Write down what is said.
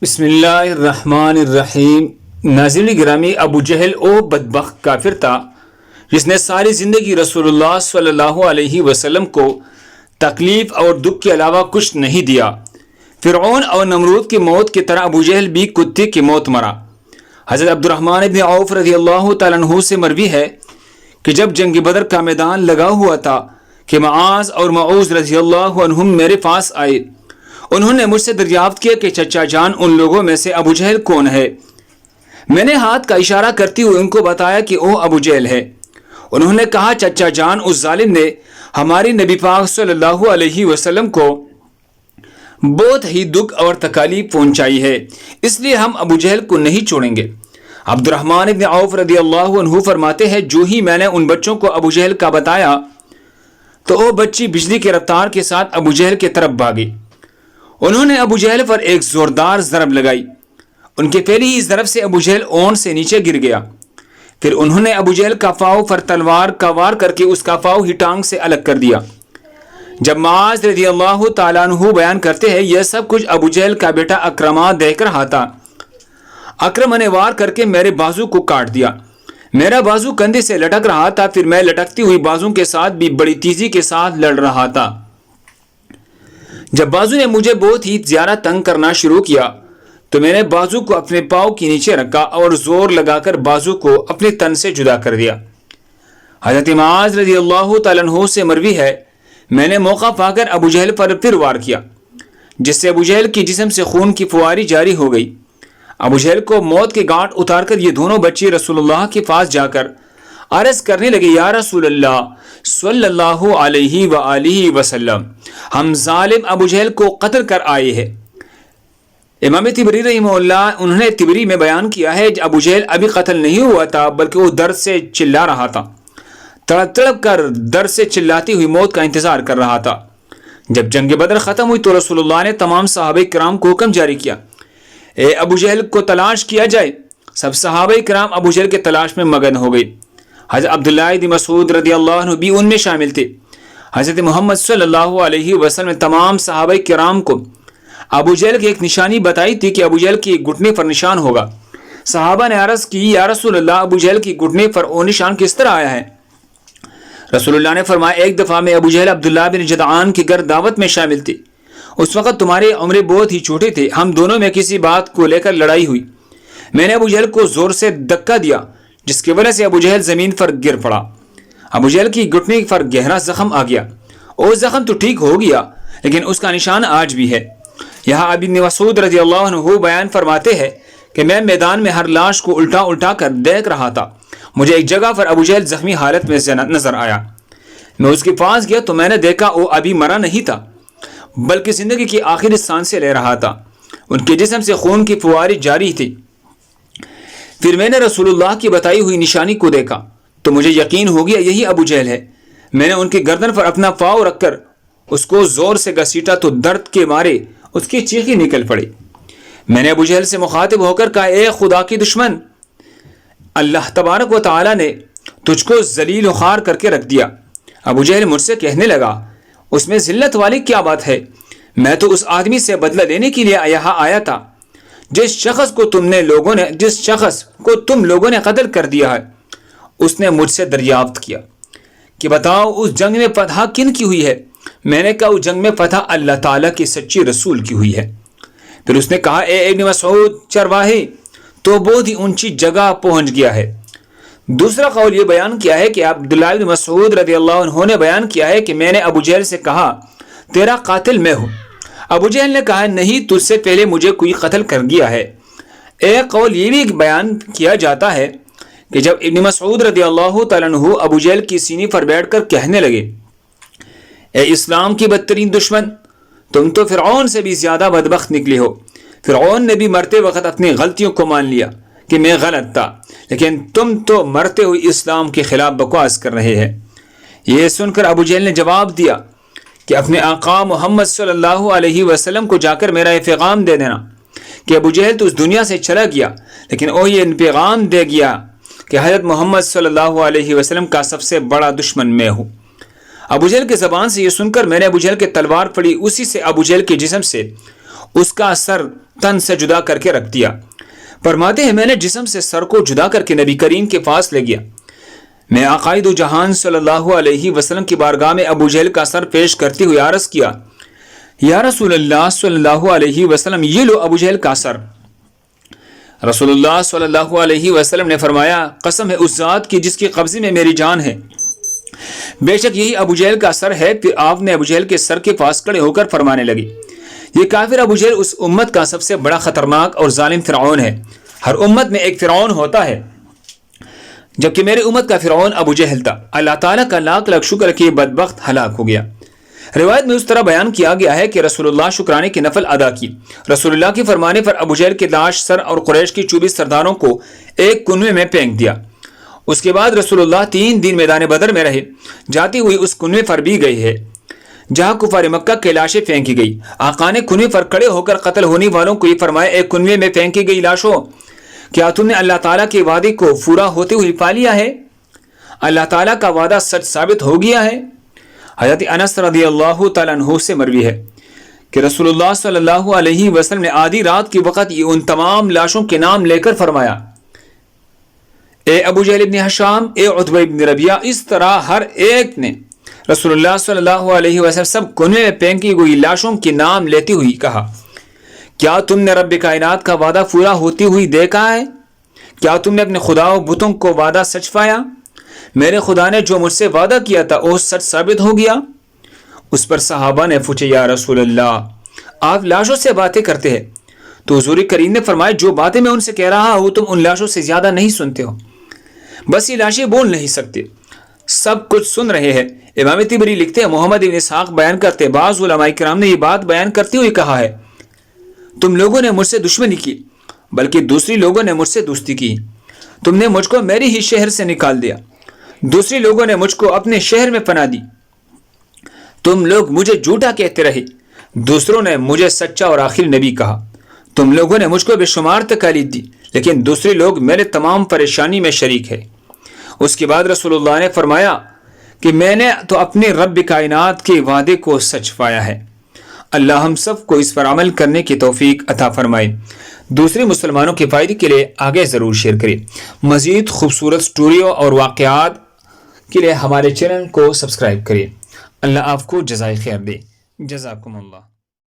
بسم اللہ الرحمن الرحیم۔ ناظرین گرامی، ابو جہل او بدبخت کافر تھا جس نے ساری زندگی رسول اللہ صلی اللہ علیہ وسلم کو تکلیف اور دکھ کے علاوہ کچھ نہیں دیا۔ فرعون اور نمرود کی موت کی طرح ابو جہل بھی کتے کی موت مرا۔ حضرت عبد الرحمن بن عوف رضی اللہ تعالیٰ عنہ سے مروی ہے کہ جب جنگ بدر کا میدان لگا ہوا تھا کہ معاذ اور معوذ رضی اللہ عنہم میرے پاس آئے۔ انہوں نے مجھ سے دریافت کیا کہ چچا جان ان لوگوں میں سے ابو جہل کون ہے؟ میں نے ہاتھ کا اشارہ کرتے ہوئے ان کو بتایا کہ وہ ابو جہل ہے۔ انہوں نے کہا، چچا جان، اس ظالم نے ہماری نبی پاک صلی اللہ علیہ وسلم کو بہت ہی دکھ اور تکالیف پہنچائی ہے، اس لیے ہم ابو جہل کو نہیں چھوڑیں گے۔ عبد الرحمن بن عوف رضی اللہ عنہ فرماتے ہیں، جو ہی میں نے ان بچوں کو ابو جہل کا بتایا تو وہ بچی بجلی کی رفتار کے ساتھ ابو جہل کی طرف بھاگی۔ انہوں نے ابو جہل پر ایک زوردار ضرب لگائی۔ ان کے پہلی ہی ضرب سے ابو جہل اون سے نیچے گر گیا۔ پھر انہوں نے ابو جہل کا پاؤں پر تلوار کا وار کر کے اس کا پاؤں ہی ٹانگ سے الگ کر دیا۔ جب معاذ رضی اللہ تعالیٰ عنہ بیان کرتے ہیں، یہ سب کچھ ابو جہل کا بیٹا اکرمہ دیکھ رہا تھا۔ اکرمہ نے وار کر کے میرے بازو کو کاٹ دیا۔ میرا بازو کندھے سے لٹک رہا تھا، پھر میں لٹکتی ہوئی بازو کے ساتھ بھی بڑی تیزی کے ساتھ لڑ رہا تھا۔ جب بازو نے مجھے بہت ہی زیادہ تنگ کرنا شروع کیا تو میں نے بازو کو اپنے پاؤں کے نیچے رکھا اور زور لگا کر بازو کو اپنے تن سے جدا کر دیا۔ حضرت معاذ رضی اللہ تعالیٰ عنہ سے مروی ہے، میں نے موقع پا کر ابو جہل پر پھر وار کیا، جس سے ابو جہل کی جسم سے خون کی فواری جاری ہو گئی۔ ابو جہل کو موت کے گھاٹ اتار کر یہ دونوں بچے رسول اللہ کے پاس جا کر عرض کرنے لگے، یا رسول اللہ صلی اللہ علیہ وآلہ وسلم، ہم ظالم ابو جہل کو قتل کر آئے ہیں۔ امام طبری رحمہ اللہ، انہوں نے طبری میں بیان کیا ہے، ابو جہل ابھی قتل نہیں ہوا تھا بلکہ وہ درد سے چلا رہا تھا، تڑپ تڑپ کر درد سے چلاتی ہوئی موت کا انتظار کر رہا تھا۔ جب جنگ بدر ختم ہوئی تو رسول اللہ نے تمام صحابہ کرام کو حکم جاری کیا، اے ابو جہل کو تلاش کیا جائے۔ سب صحابہ کرام ابو جہل کے تلاش میں مگن ہو گئے۔ حضرت عبداللہ بن مسعود رضی اللہ عنہ بھی ان میں شامل تھے۔ حضرت محمد صلی اللہ علیہ وسلم نے تمام صحابہ کرام کو ابو جہل کی ایک نشانی بتائی تھی کہ ابو جہل کی گھٹنے پر نشان ہوگا۔ صحابہ نے عرض کی، یا رسول اللہ، ابو جہل کی گھٹنے پر وہ نشان کس طرح آیا ہے؟ رسول اللہ نے فرمایا، ایک دفعہ میں ابو جہل عبداللہ بن جدعان کی گھر دعوت میں شامل تھے۔ اس وقت تمہاری عمریں بہت ہی چھوٹے تھے، ہم دونوں میں کسی بات کو لے کر لڑائی ہوئی۔ میں نے ابو جہل کو زور سے دھکا دیا جس کی وجہ سے ابو جہل زمین پر گر پڑا۔ ابو جہل کی گھٹنے پر گہرا زخم آ گیا۔ وہ زخم تو ٹھیک ہو گیا لیکن اس کا نشان آج بھی ہے۔ یہاں ابن مسعود رضی اللہ عنہ بیان فرماتے ہیں کہ میں میدان میں ہر لاش کو الٹا الٹا کر دیکھ رہا تھا۔ مجھے ایک جگہ پر ابو جہل زخمی حالت میں نظر آیا۔ میں اس کے پاس گیا تو میں نے دیکھا وہ ابھی مرا نہیں تھا بلکہ زندگی کی آخری سانسیں لے رہا تھا۔ ان کے جسم سے خون کی فواری جاری تھی۔ پھر میں نے رسول اللہ کی بتائی ہوئی نشانی کو دیکھا تو مجھے یقین ہو گیا یہی ابو جہل ہے۔ میں نے ان کی گردن پر اپنا پاؤں رکھ کر اس کو زور سے گھسیٹا تو درد کے مارے اس کی چیخی نکل پڑی۔ میں نے ابو جہل سے مخاطب ہو کر کہا، اے خدا کی دشمن، اللہ تبارک و تعالی نے تجھ کو ذلیل و خوار کر کے رکھ دیا۔ ابو جہل مجھ سے کہنے لگا، اس میں ذلت والی کیا بات ہے؟ میں تو اس آدمی سے بدلہ لینے کے لیے یہاں آیا تھا جس شخص کو تم لوگوں نے قتل کر دیا ہے۔ اس نے مجھ سے دریافت کیا کہ بتاؤ اس جنگ میں فتح کن کی ہوئی ہے؟ میں نے کہا، اس جنگ میں فتح اللہ تعالیٰ کے سچی رسول کی ہوئی ہے۔ پھر اس نے کہا، اے ابن مسعود، چرواہے تو بہت ہی اونچی جگہ پہنچ گیا ہے۔ دوسرا قول یہ بیان کیا ہے کہ عبداللہ بن مسعود رضی اللہ عنہ نے بیان کیا ہے کہ میں نے ابو جہل سے کہا، تیرا قاتل میں ہوں۔ ابو جہل نے کہا، نہیں، تجھ سے پہلے مجھے کوئی قتل کر گیا ہے۔ ایک قول یہ بھی بیان کیا جاتا ہے کہ جب ابن مسعود رضی اللہ تعالیٰ عنہ ابو جہل کی سینے پر بیٹھ کر کہنے لگے، اے اسلام کی بدترین دشمن، تم تو فرعون سے بھی زیادہ بدبخت نکلے ہو۔ فرعون نے بھی مرتے وقت اپنی غلطیوں کو مان لیا کہ میں غلط تھا، لیکن تم تو مرتے ہوئے اسلام کے خلاف بکواس کر رہے ہیں۔ یہ سن کر ابو جہل نے جواب دیا کہ اپنے آقا محمد صلی اللہ علیہ وسلم کو جا کر میرا یہ پیغام دے دینا کہ ابو جہل تو اس دنیا سے چلا گیا لیکن وہ یہ پیغام دے گیا کہ حضرت محمد صلی اللہ علیہ وسلم کا سب سے بڑا دشمن میں ہوں۔ ابو جہل کی زبان سے یہ سن کر میں نے ابو جہل کی تلوار پڑی، اسی سے ابو جہل کے جسم سے اس کا سر تن سے جدا کر کے رکھ دیا۔ فرماتے ہیں میں نے جسم سے سر کو جدا کر کے نبی کریم کے پاس لے گیا۔ میں آقائد و جہان صلی اللہ علیہ وسلم کی بارگاہ میں ابو جہل کا سر پیش کرتے ہوئے عرض کیا، یا رسول اللہ صلی اللہ علیہ وسلم، یہ لو ابو جہل کا سر۔ رسول اللہ صلی اللہ علیہ وسلم نے فرمایا، قسم ہے اس ذات کی جس کی قبضے میں میری جان ہے، بے شک یہی ابو جہل کا سر ہے۔ پھر آپ نے ابو جہل کے سر کے پاس کھڑے ہو کر فرمانے لگے، یہ کافر ابو جہل اس امت کا سب سے بڑا خطرناک اور ظالم فرعون ہے۔ ہر امت میں ایک فرعون ہوتا ہے، جبکہ میرے امت کا فرعون ابو جہل تھا۔ اللہ تعالیٰ کا لاکھ لاکھ شکر کہ یہ بدبخت ہلاک ہو گیا۔ روایت میں اس طرح بیان کیا گیا ہے کہ رسول اللہ شکرانے کی نفل ادا کی۔ رسول اللہ کے فرمانے پر ابو جہل کے لاش، سر اور قریش کی 24 سرداروں کو ایک کنویں میں پھینک دیا۔ اس کے بعد رسول اللہ 3 دن میدان بدر میں رہے۔ جاتی ہوئی اس کنویں پر بھی گئی ہے جہاں کفار مکہ کے لاشیں پھینکی گئی۔ آقا نے کنویں پر کھڑے ہو کر قتل ہونے والوں کو یہ فرمایا، ایک کنویں میں پھینکی گئی لاشوں، کیا تم نے اللہ تعالیٰ کے وعدے کو پورا ہوتے ہوئے پا لیا ہے؟ اللہ تعالیٰ کا وعدہ سچ ثابت ہو گیا ہے۔ حضرت انس رضی اللہ تعالیٰ عنہ سے مروی ہے کہ رسول اللہ صلی اللہ علیہ وسلم نے آدھی رات کی وقت یہ ان تمام لاشوں کے نام لے کر فرمایا، اے ابو جہل ابن ہشام، اے عتبہ ابن ربیعہ۔ اس طرح ہر ایک نے رسول اللہ صلی اللہ علیہ وسلم سب کنویں میں پھینکی ہوئی لاشوں کے نام لیتے ہوئی کہا، کیا تم نے رب کائنات کا وعدہ پورا ہوتی ہوئی دیکھا ہے؟ کیا تم نے اپنے خدا و بتوں کو وعدہ سچ پایا؟ میرے خدا نے جو مجھ سے وعدہ کیا تھا وہ سچ ثابت ہو گیا؟ اس پر صحابہ نے پوچھا، یا رسول اللہ، آپ لاشوں سے باتیں کرتے ہیں؟ تو حضور کریم نے فرمایا، جو باتیں میں ان سے کہہ رہا ہوں تم ان لاشوں سے زیادہ نہیں سنتے ہو، بس یہ لاشیں بول نہیں سکتے، سب کچھ سن رہے ہیں۔ امام طبری لکھتے ہیں، محمد بن اسحاق بیان کرتے ہیں، بعض علماء کرام نے یہ بات بیان کرتے ہوئے کہا ہے، تم لوگوں نے مجھ سے دشمنی کی بلکہ دوسری لوگوں نے مجھ سے دوستی کی۔ تم نے مجھ کو میری ہی شہر سے نکال دیا، دوسری لوگوں نے مجھ کو اپنے شہر میں پناہ دی۔ تم لوگ مجھے جھوٹا کہتے رہے، دوسروں نے مجھے سچا اور آخری نبی کہا۔ تم لوگوں نے مجھ کو بے شمار تکالیف دی، لیکن دوسرے لوگ میرے تمام پریشانی میں شریک ہے۔ اس کے بعد رسول اللہ نے فرمایا کہ میں نے تو اپنے رب کائنات کے وعدے کو سچ پایا ہے۔ اللہ ہم سب کو اس پر عمل کرنے کی توفیق عطا فرمائے۔ دوسرے مسلمانوں کے فائدے کے لیے آگے ضرور شیئر کریں۔ مزید خوبصورت سٹوریوں اور واقعات کے لیے ہمارے چینل کو سبسکرائب کریں۔ اللہ آپ کو جزائے خیر دے۔ جزاکم اللہ۔